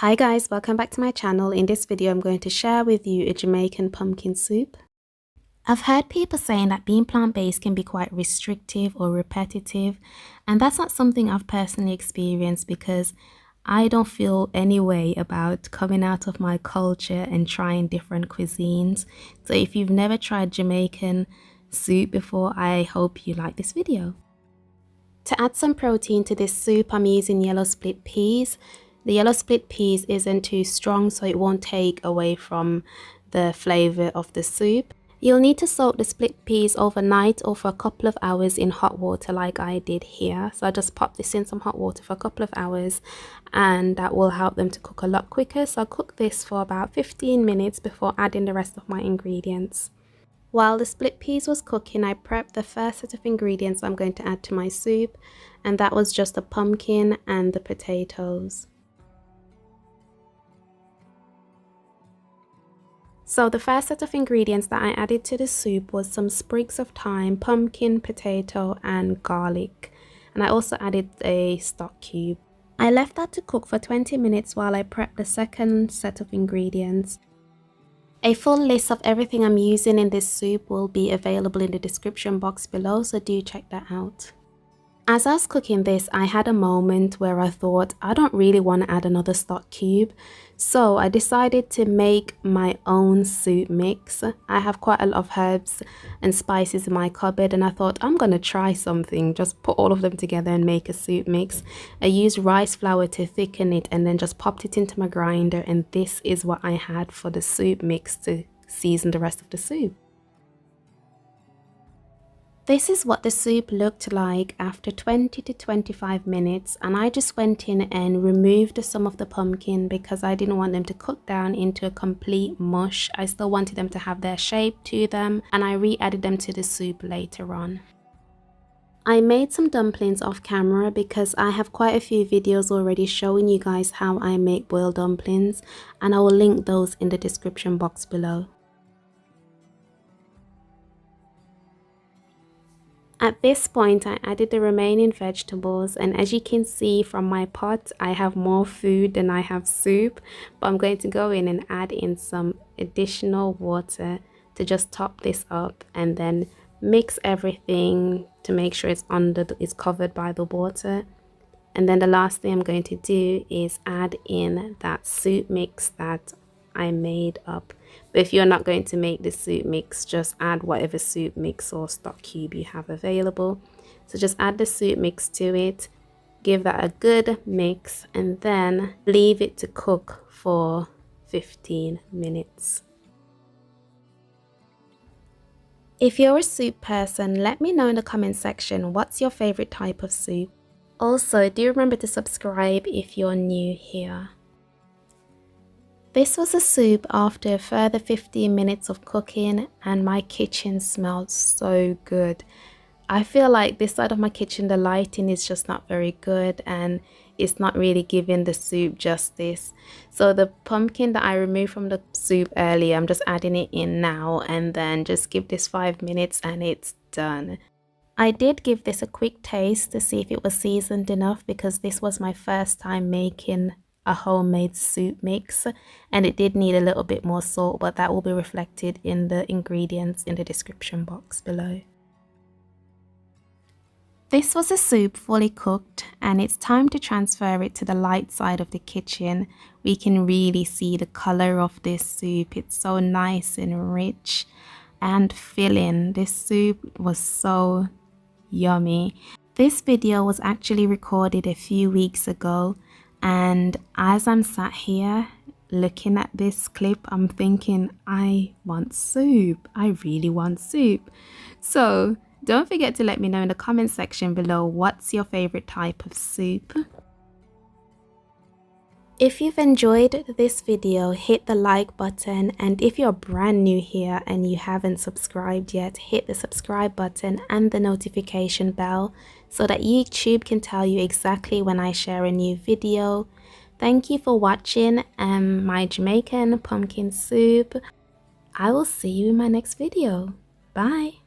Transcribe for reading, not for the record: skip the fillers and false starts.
Hi guys, welcome back to my channel. In this video I'm going to share with you a Jamaican pumpkin soup. I've heard people saying that being plant-based can be quite restrictive or repetitive, and that's not something I've personally experienced because I don't feel any way about coming out of my culture and trying different cuisines. So if you've never tried Jamaican soup before, I hope you like this video. To add some protein to this soup, I'm using yellow split peas. The yellow split peas isn't too strong, so it won't take away from the flavor of the soup. You'll need to soak the split peas overnight or for a couple of hours in hot water like I did here. So I just popped this in some hot water for a couple of hours and that will help them to cook a lot quicker. So I'll cook this for about 15 minutes before adding the rest of my ingredients. While the split peas was cooking, I prepped the first set of ingredients I'm going to add to my soup, and that was just the pumpkin and the potatoes. So the first set of ingredients that I added to the soup was some sprigs of thyme, pumpkin, potato and garlic. And I also added a stock cube. I left that to cook for 20 minutes while I prepped the second set of ingredients. A full list of everything I'm using in this soup will be available in the description box below, so do check that out. As I was cooking this, I had a moment where I thought I don't really want to add another stock cube, so I decided to make my own soup mix. I have quite a lot of herbs and spices in my cupboard and I thought I'm gonna try something, just put all of them together and make a soup mix. I used rice flour to thicken it and then just popped it into my grinder, and this is what I had for the soup mix to season the rest of the soup. This is what the soup looked like after 20 to 25 minutes, and I just went in and removed some of the pumpkin because I didn't want them to cook down into a complete mush. I still wanted them to have their shape to them, and I re-added them to the soup later on. I made some dumplings off camera because I have quite a few videos already showing you guys how I make boiled dumplings, and I will link those in the description box below. At this point, I added the remaining vegetables, and as you can see from my pot, I have more food than I have soup, but I'm going to go in and add in some additional water to just top this up and then mix everything to make sure it's covered by the water. And then the last thing I'm going to do is add in that soup mix that I made up. But if you're not going to make the soup mix, just add whatever soup mix or stock cube you have available. So just add the soup mix to it, give that a good mix, and then leave it to cook for 15 minutes. If you're a soup person, let me know in the comment section what's your favorite type of soup. Also, do remember to subscribe if you're new here. This was a soup after a further 15 minutes of cooking, and my kitchen smelled so good. I feel like this side of my kitchen, the lighting is just not very good and it's not really giving the soup justice. So the pumpkin that I removed from the soup earlier, I'm just adding it in now, and then just give this 5 minutes and it's done. I did give this a quick taste to see if it was seasoned enough because this was my first time making a homemade soup mix, and it did need a little bit more salt, but that will be reflected in the ingredients in the description box below. This was a soup fully cooked, and it's time to transfer it to the light side of the kitchen. We can really see the color of this soup. It's so nice and rich and filling. This soup was so yummy. This video was actually recorded a few weeks ago, and as I'm sat here looking at this clip, I'm thinking, I want soup. I really want soup. So don't forget to let me know in the comment section below what's your favorite type of soup. If you've enjoyed this video, hit the like button, and if you're brand new here and you haven't subscribed yet, hit the subscribe button and the notification bell so that YouTube can tell you exactly when I share a new video. Thank you for watching my Jamaican pumpkin soup. I will see you in my next video. Bye.